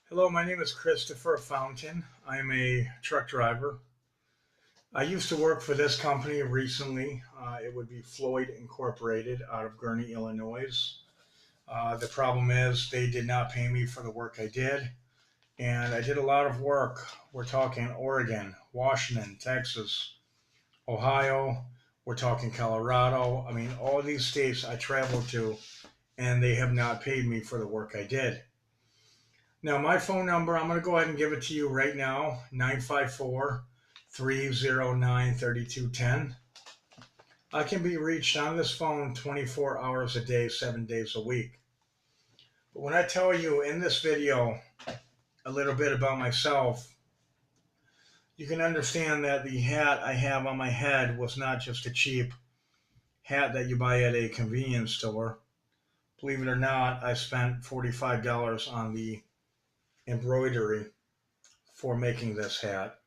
Hello, my name is Christopher Fountain. I'm a truck driver. I used to work for this company recently. It would be Floyd Incorporated out of Gurnee, Illinois. The problem is they did not pay me for the work I did, and I did a lot of work. We're talking Oregon, Washington, Texas, Ohio. We're talking Colorado. I mean, all these states I traveled to, and they have not paid me for the work I did. Now, my phone number, I'm going to go ahead and give it to you right now, 954-309-3210. I can be reached on this phone 24 hours a day, 7 days a week. But when I tell you in this video a little bit about myself, you can understand that the hat I have on my head was not just a cheap hat that you buy at a convenience store. Believe it or not, I spent $45 on the embroidery for making this hat.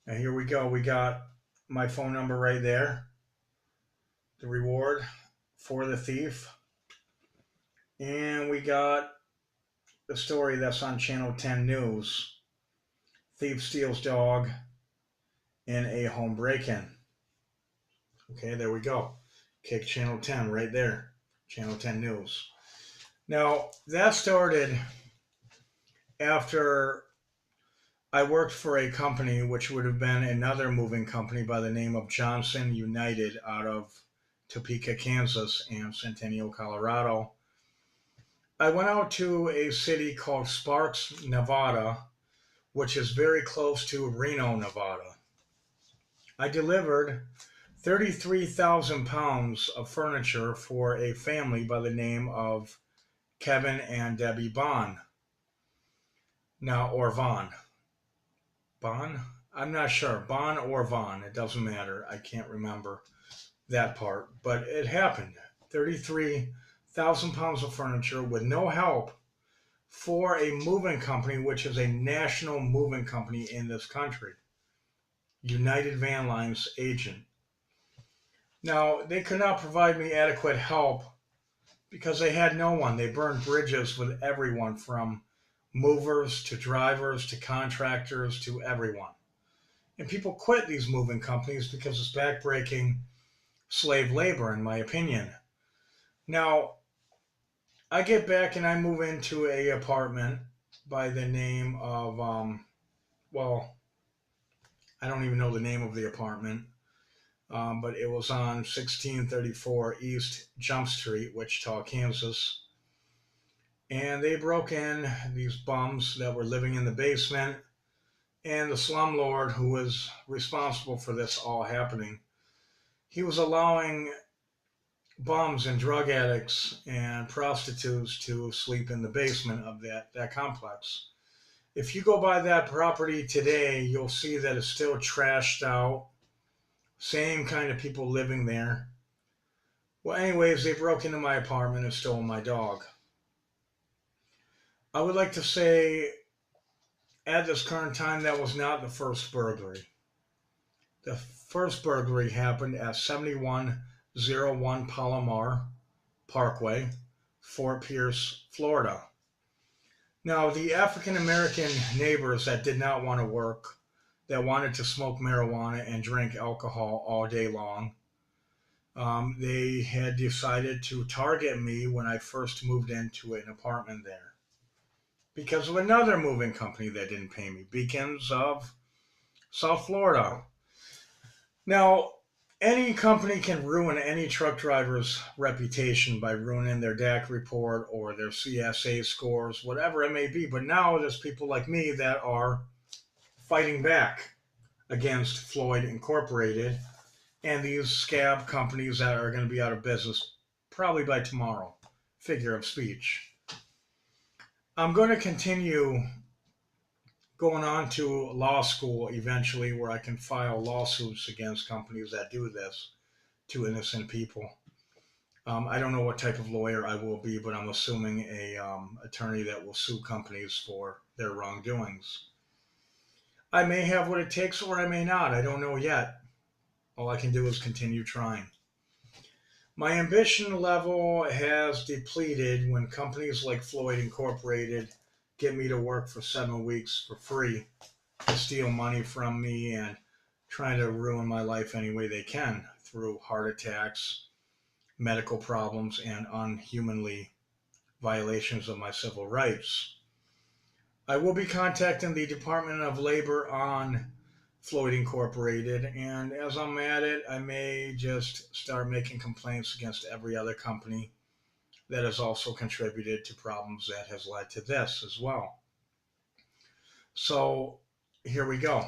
And here we go. We got my phone number right there. The reward for the thief. And we got the story that's on Channel 10 News. Thief steals dog in a home break-in. Okay, there we go. Kick Channel 10 right there. Channel 10 News. Now, that started after I worked for a company which would have been another moving company by the name of Johnson United out of Topeka, Kansas and Centennial, Colorado. I went out to a city called Sparks, Nevada, which is very close to Reno, Nevada. I delivered 33,000 pounds of furniture for a family by the name of Kevin and Debbie Bond. Now, or Vaughn. Bon? I'm not sure. Bon or Vaughn. It doesn't matter. I can't remember that part. But it happened. 33,000 pounds of furniture with no help for a moving company, which is a national moving company in this country. United Van Lines agent. Now, they could not provide me adequate help because they had no one. They burned bridges with everyone from movers to drivers to contractors to everyone. And people quit these moving companies because it's backbreaking slave labor, in my opinion. Now, I get back and I move into a apartment by the name of, well, I don't even know the name of the apartment, but it was on 1634 East Jump Street, Wichita, Kansas. And they broke in, these bums that were living in the basement, and the slumlord who was responsible for this all happening, he was allowing bums and drug addicts and prostitutes to sleep in the basement of that complex. If you go by that property today, you'll see that it's still trashed out. Same kind of people living there. Well, anyways, they broke into my apartment and stole my dog. I would like to say at this current time, that was not the first burglary. The first burglary happened at 7101 Palomar Parkway, Fort Pierce, Florida. Now, the African American neighbors that did not want to work, that wanted to smoke marijuana and drink alcohol all day long, they had decided to target me when I first moved into an apartment there because of another moving company that didn't pay me, Beacons of South Florida. Now, any company can ruin any truck driver's reputation by ruining their DAC report or their CSA scores, whatever it may be. But now there's people like me that are fighting back against Floyd Incorporated and these scab companies that are going to be out of business probably by tomorrow. Figure of speech. I'm going to continue going on to law school eventually where I can file lawsuits against companies that do this to innocent people. I don't know what type of lawyer I will be, but I'm assuming a attorney that will sue companies for their wrongdoings. I may have what it takes or I may not. I don't know yet. All I can do is continue trying. My ambition level has depleted when companies like Floyd Incorporated get me to work for 7 weeks for free to steal money from me and trying to ruin my life any way they can through heart attacks, medical problems, and unhumanly violations of my civil rights. I will be contacting the Department of Labor on Floyd Incorporated, and as I'm at it, I may just start making complaints against every other company that has also contributed to problems that has led to this as well. So here we go.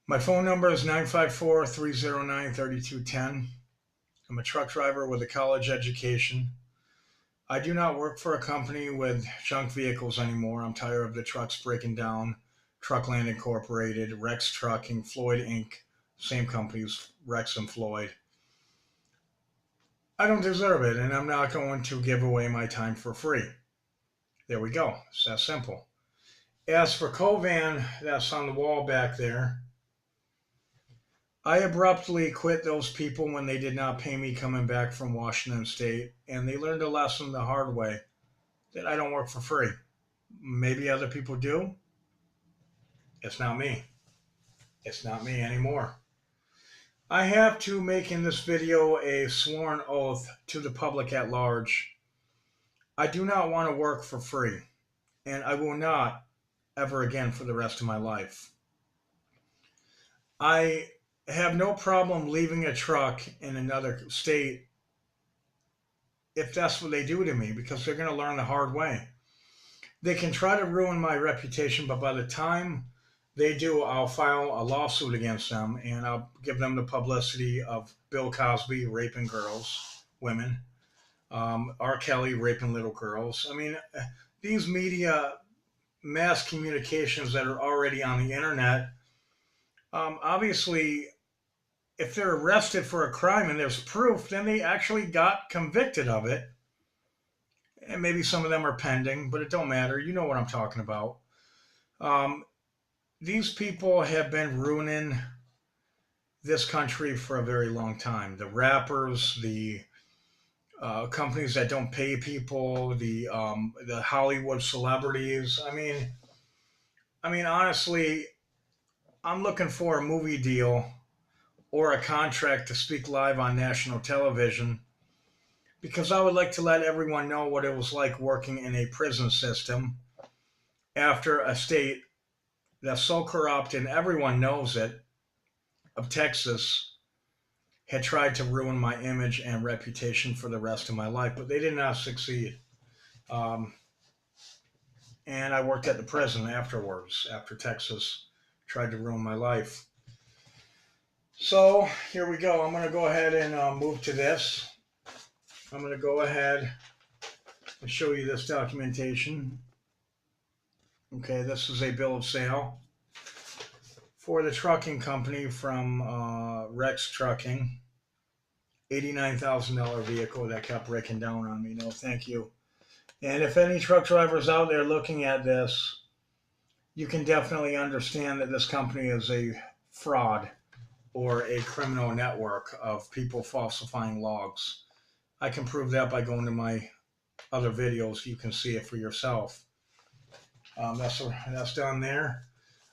My phone number is 954-309-3210. I'm a truck driver with a college education. I do not work for a company with junk vehicles anymore. I'm tired of the trucks breaking down. Truckland Incorporated, Rex Trucking, Floyd Inc., same companies, Rex and Floyd. I don't deserve it, and I'm not going to give away my time for free. There we go. It's that simple. As for Covan, that's on the wall back there, I abruptly quit those people when they did not pay me coming back from Washington State, and they learned a lesson the hard way that I don't work for free. Maybe other people do. It's not me. It's not me anymore. I have to make in this video a sworn oath to the public at large. I do not want to work for free, and I will not ever again for the rest of my life. I have no problem leaving a truck in another state if that's what they do to me, because they're going to learn the hard way. They can try to ruin my reputation, but by the time they do, I'll file a lawsuit against them, and I'll give them the publicity of Bill Cosby raping girls, women, R. Kelly raping little girls. I mean, these media mass communications that are already on the internet, obviously, if they're arrested for a crime and there's proof, then they actually got convicted of it. And maybe some of them are pending, but it don't matter. You know what I'm talking about. These people have been ruining this country for a very long time. The rappers, the companies that don't pay people, the Hollywood celebrities. I mean, honestly, I'm looking for a movie deal or a contract to speak live on national television, because I would like to let everyone know what it was like working in a prison system after a state that's so corrupt, and everyone knows it, of Texas, had tried to ruin my image and reputation for the rest of my life, but they did not succeed. And I worked at the prison afterwards, after Texas tried to ruin my life. So here we go. I'm going to go ahead and move to this. I'm going to go ahead and show you this documentation. Okay, this is a bill of sale for the trucking company from Rex Trucking. $89,000 vehicle that kept breaking down on me. No, thank you. And if any truck drivers out there looking at this, you can definitely understand that this company is a fraud or a criminal network of people falsifying logs. I can prove that by going to my other videos. You can see it for yourself. That's done there.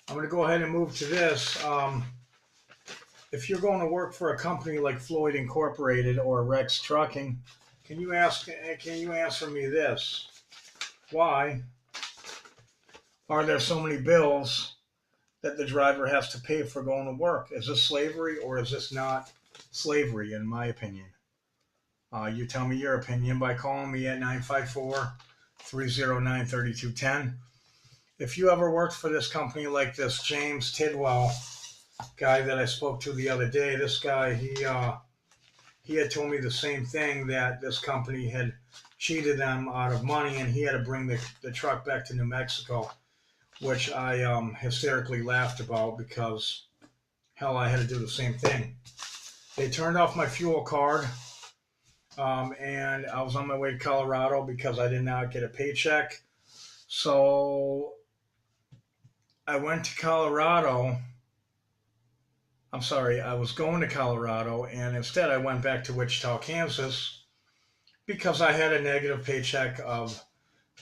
I'm going to go ahead and move to this. If you're going to work for a company like Floyd Incorporated or Rex Trucking, can you answer me this? Why are there so many bills that the driver has to pay for going to work? Is this slavery or is this not slavery, in my opinion? You tell me your opinion by calling me at 954-309-3210. If you ever worked for this company like this James Tidwell guy that I spoke to the other day, this guy, he had told me the same thing, that this company had cheated them out of money and he had to bring the truck back to New Mexico, which I hysterically laughed about because, hell, I had to do the same thing. They turned off my fuel card, and I was on my way to Colorado because I did not get a paycheck. So I went to Colorado. I'm sorry, I was going to Colorado, and instead I went back to Wichita, Kansas, because I had a negative paycheck of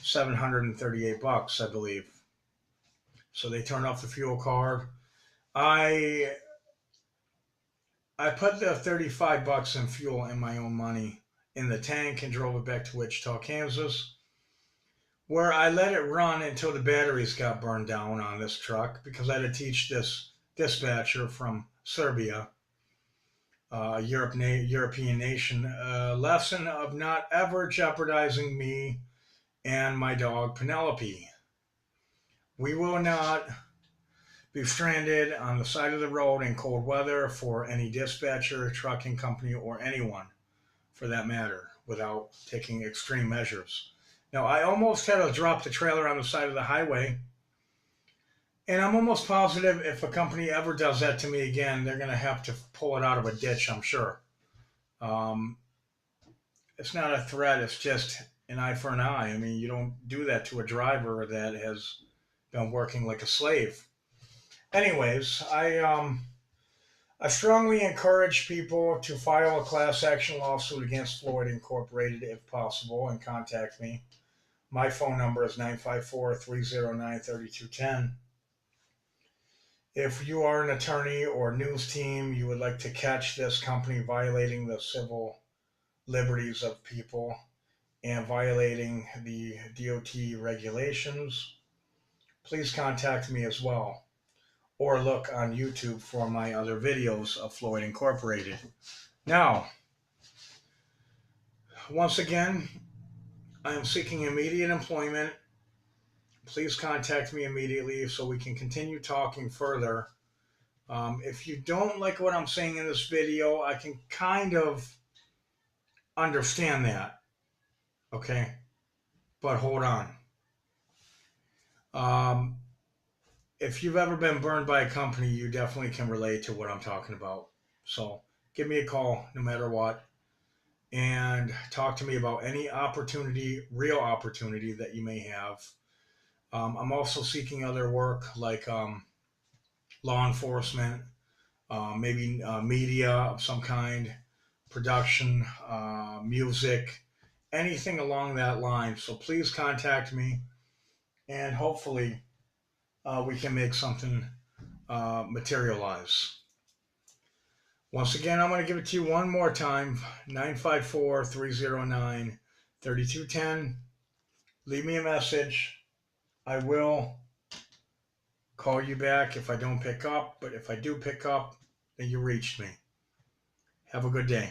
$738, I believe. So they turned off the fuel card. I I put the $35 in fuel in my own money in the tank and drove it back to Wichita, Kansas, where I let it run until the batteries got burned down on this truck because I had to teach this dispatcher from Serbia, European nation, a lesson of not ever jeopardizing me and my dog Penelope. We will not be stranded on the side of the road in cold weather for any dispatcher, trucking company, or anyone for that matter without taking extreme measures. Now, I almost had to drop the trailer on the side of the highway, and I'm almost positive if a company ever does that to me again, they're going to have to pull it out of a ditch, I'm sure. Um, it's not a threat, it's just an eye for an eye. I mean, you don't do that to a driver that has been working like a slave. Anyways, I strongly encourage people to file a class action lawsuit against Floyd Incorporated if possible and contact me. My phone number is 954-309-3210. If you are an attorney or news team, you would like to catch this company violating the civil liberties of people and violating the DOT regulations, please contact me as well. Or look on YouTube for my other videos of Floyd Incorporated. Now, once again, I am seeking immediate employment. Please contact me immediately so we can continue talking further. If you don't like what I'm saying in this video, I can kind of understand that. Okay? But hold on. If you've ever been burned by a company, you definitely can relate to what I'm talking about. So give me a call no matter what. And talk to me about any opportunity, real opportunity that you may have. I'm also seeking other work like law enforcement, maybe media of some kind, production, music, anything along that line. So please contact me, and hopefully we can make something materialize. Once again, I'm going to give it to you one more time, 954-309-3210. Leave me a message. I will call you back if I don't pick up, but if I do pick up, then you reached me. Have a good day.